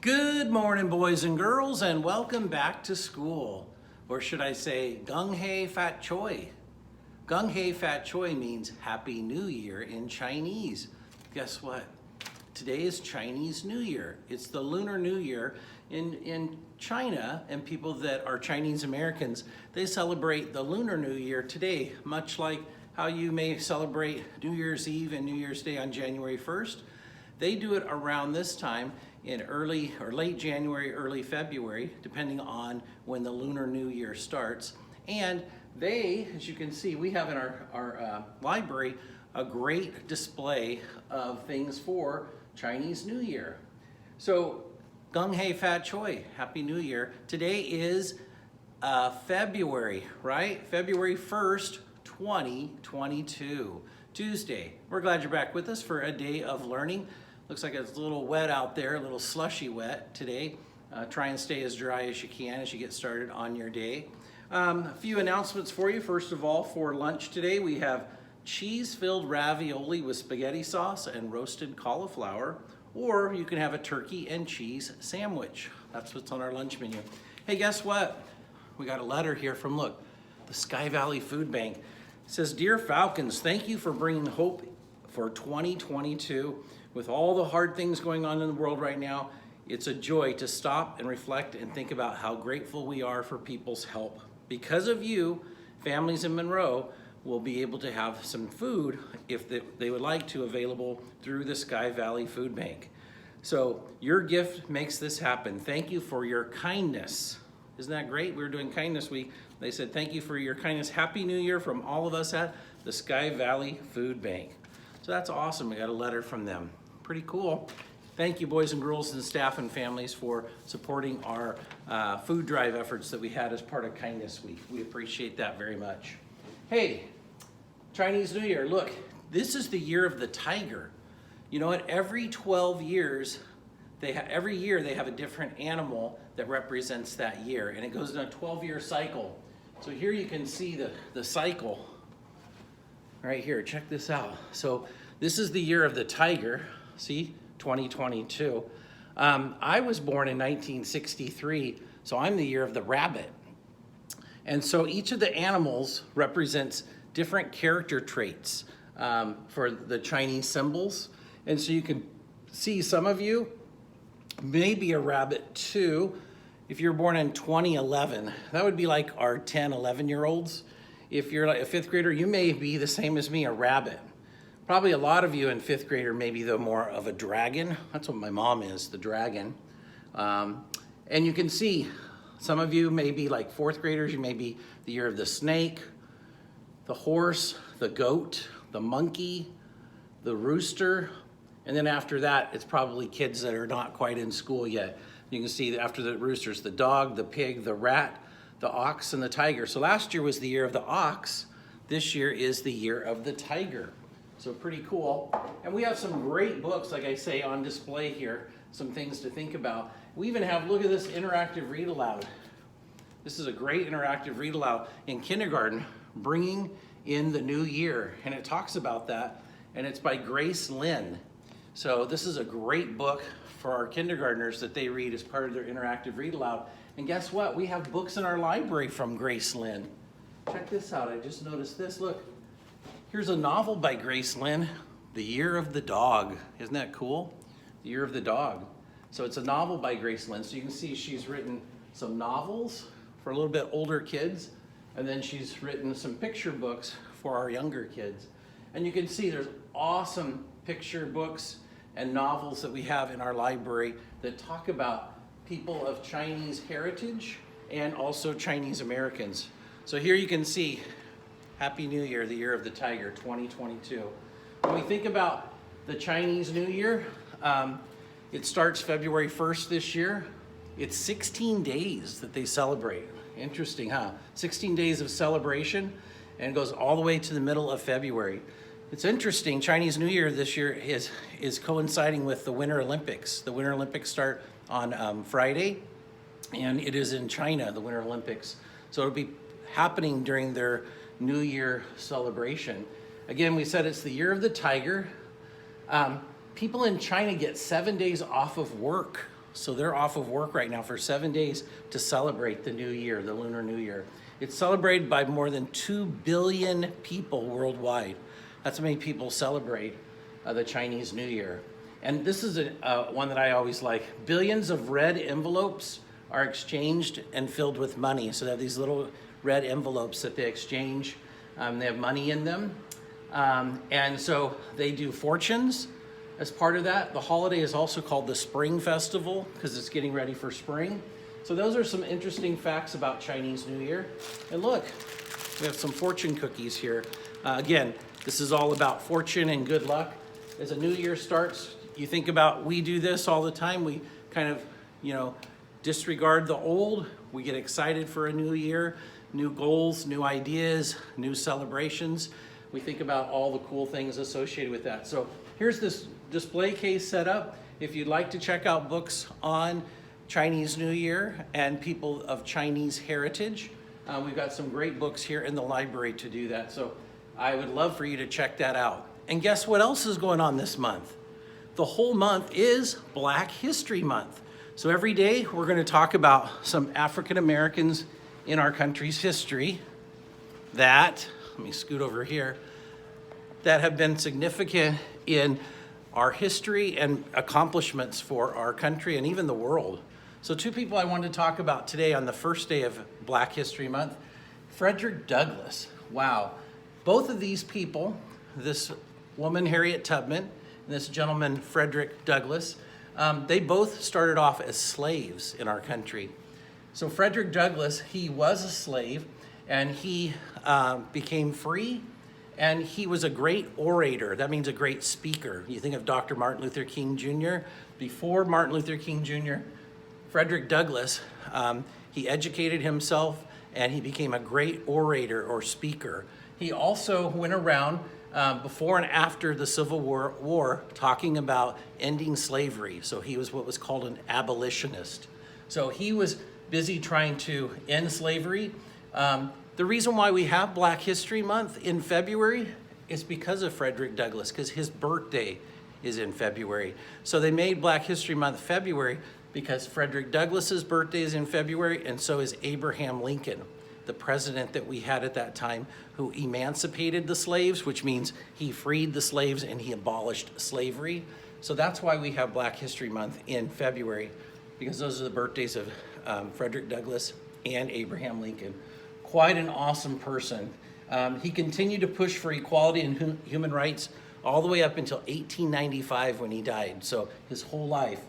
Good morning, boys and girls, and welcome back to school. Or should I say, Gung Hei Fat Choi. Gung Hei Fat Choi means Happy New Year in Chinese. Guess what? Today is Chinese New Year. It's the Lunar New Year in China, and people that are Chinese Americans, they celebrate the Lunar New Year today, much like how you may celebrate New Year's Eve and New Year's Day on January 1st. They do it around this time in early or late January, early February, depending on when the Lunar New Year starts. And they, as you can see, we have in our library a great display of things for Chinese New Year. So, Gung Hei Fat Choi, Happy New Year. Today is February, right? February 1st, 2022, Tuesday. We're glad you're back with us for a day of learning. Looks like it's a little wet out there, a little slushy wet today. Try and stay as dry as you can as you get started on your day. A few announcements for you. First of all, for lunch today, we have cheese-filled ravioli with spaghetti sauce and roasted cauliflower, or you can have a turkey and cheese sandwich. That's what's on our lunch menu. Hey, guess what? We got a letter here from, look, the Sky Valley Food Bank. It says, "Dear Falcons, thank you for bringing hope for 2022. With all the hard things going on in the world right now, it's a joy to stop and reflect and think about how grateful we are for people's help. Because of you, families in Monroe will be able to have some food if they would like to available through the Sky Valley Food Bank. So your gift makes this happen. Thank you for your kindness." Isn't that great? We were doing Kindness Week. They said, "Thank you for your kindness. Happy New Year from all of us at the Sky Valley Food Bank." So that's awesome. We got a letter from them. Pretty cool. Thank you, boys and girls and staff and families, for supporting our food drive efforts that we had as part of Kindness Week. We appreciate that very much. Hey, Chinese New Year. Look, this is the year of the tiger. You know what? Every 12 years, every year they have a different animal that represents that year, and it goes in a 12-year cycle. So here you can see the cycle right here. Check this out. So this is the year of the tiger. See, 2022. I was born in 1963, so I'm the year of the rabbit. And so each of the animals represents different character traits for the Chinese symbols. And so you can see some of you may be a rabbit too. If you're born in 2011, that would be like our 10, 11-year-olds. If you're like a fifth grader, you may be the same as me, a rabbit. Probably a lot of you in fifth grade are maybe more of a dragon. That's what my mom is, the dragon. And you can see some of you may be like fourth graders. You may be the year of the snake, the horse, the goat, the monkey, the rooster. And then after that, it's probably kids that are not quite in school yet. You can see that after the roosters, the dog, the pig, the rat, the ox, and the tiger. So last year was the year of the ox. This year is the year of the tiger. So pretty cool. And we have some great books, like I say, on display here. Some things to think about. We even have, look at this interactive read aloud. This is a great interactive read aloud in kindergarten, Bringing in the New Year. And it talks about that. And it's by Grace Lynn. So this is a great book for our kindergartners that they read as part of their interactive read aloud. And guess what? We have books in our library from Grace Lynn. Check this out. I just noticed this. Look. Here's a novel by Grace Lynn, The Year of the Dog. Isn't that cool? The Year of the Dog. So it's a novel by Grace Lynn. So you can see she's written some novels for a little bit older kids, and then she's written some picture books for our younger kids. And you can see there's awesome picture books and novels that we have in our library that talk about people of Chinese heritage and also Chinese Americans. So here you can see Happy New Year, the year of the tiger, 2022. When we think about the Chinese New Year, it starts February 1st this year. It's 16 days that they celebrate. Interesting, huh? 16 days of celebration, and it goes all the way to the middle of February. It's interesting, Chinese New Year this year is coinciding with the Winter Olympics. The Winter Olympics start on Friday, and it is in China, the Winter Olympics. So it'll be happening during their New Year celebration. Again, we said it's the year of the tiger. People in China get 7 days off of work So they're off of work right now for 7 days to celebrate the new year, the Lunar New Year. It's celebrated by more than 2 billion people worldwide. That's how many people celebrate the Chinese New Year. And this is one that I always like. Billions of red envelopes are exchanged and filled with money. So they have these little red envelopes that they exchange. They have money in them. And so they do fortunes as part of that. The holiday is also called the Spring Festival because it's getting ready for spring. So those are some interesting facts about Chinese New Year. And look, we have some fortune cookies here. Again, this is all about fortune and good luck. As a new year starts, you think about, we do this all the time. We kind of, disregard the old. We get excited for a new year, new goals, new ideas, new celebrations. We think about all the cool things associated with that. So here's this display case set up. If you'd like to check out books on Chinese New Year and people of Chinese heritage, we've got some great books here in the library to do that. So I would love for you to check that out. And guess what else is going on this month? The whole month is Black History Month. So every day we're going to talk about some African Americans in our country's history that, let me scoot over here, that have been significant in our history and accomplishments for our country and even the world. So 2 people I wanted to talk about today on the first day of Black History Month. Frederick Douglass. Wow. Both of these people, this woman Harriet Tubman and this gentleman Frederick Douglass, they both started off as slaves in our country. So Frederick Douglass, he was a slave and he became free, and he was a great orator. That means a great speaker. You think of Dr. Martin Luther King Jr. Before Martin Luther King Jr., Frederick Douglass, he educated himself and he became a great orator or speaker. He also went around before and after the Civil War talking about ending slavery. So he was what was called an abolitionist. So he was busy trying to end slavery. The reason why we have Black History Month in February is because of Frederick Douglass, because his birthday is in February. So they made Black History Month February because Frederick Douglass's birthday is in February, and so is Abraham Lincoln, the president that we had at that time, who emancipated the slaves, which means he freed the slaves and he abolished slavery. So that's why we have Black History Month in February, because those are the birthdays of Frederick Douglass and Abraham Lincoln. Quite an awesome person. He continued to push for equality and human rights all the way up until 1895 when he died. So his whole life.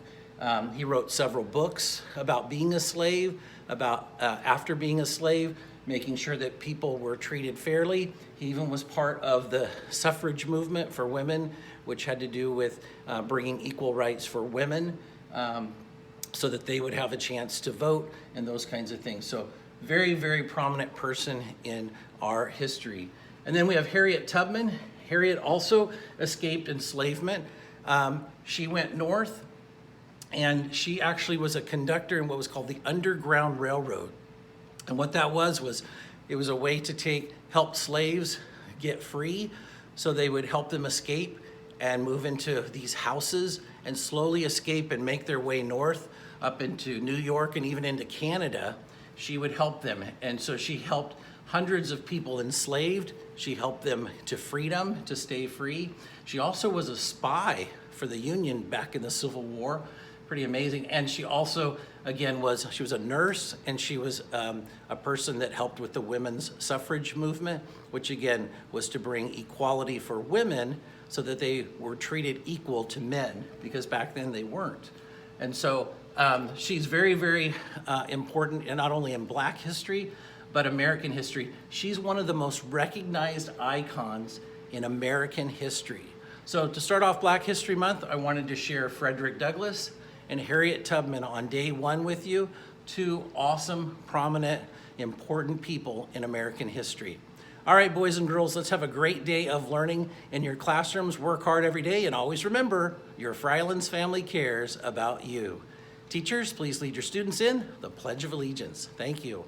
He wrote several books about being a slave, about after being a slave, making sure that people were treated fairly. He even was part of the suffrage movement for women, which had to do with bringing equal rights for women so that they would have a chance to vote and those kinds of things. So very, very prominent person in our history. And then we have Harriet Tubman. Harriet also escaped enslavement. She went north, and she actually was a conductor in what was called the Underground Railroad. And what that was it was a way to help slaves get free, so they would help them escape and move into these houses and slowly escape and make their way north up into New York and even into Canada. She would help them. And so she helped hundreds of people enslaved. She helped them to freedom, to stay free. She also was a spy for the Union back in the Civil War. Pretty amazing. And she also, again, she was a nurse, and she was a person that helped with the women's suffrage movement, which again was to bring equality for women so that they were treated equal to men, because back then they weren't. And so she's very, very important, and not only in Black history, but American history. She's one of the most recognized icons in American history. So to start off Black History Month, I wanted to share Frederick Douglass and Harriet Tubman on day one with you, 2 awesome, prominent, important people in American history. All right, boys and girls, let's have a great day of learning in your classrooms. Work hard every day, and always remember, your Freiland's family cares about you. Teachers, please lead your students in the Pledge of Allegiance. Thank you.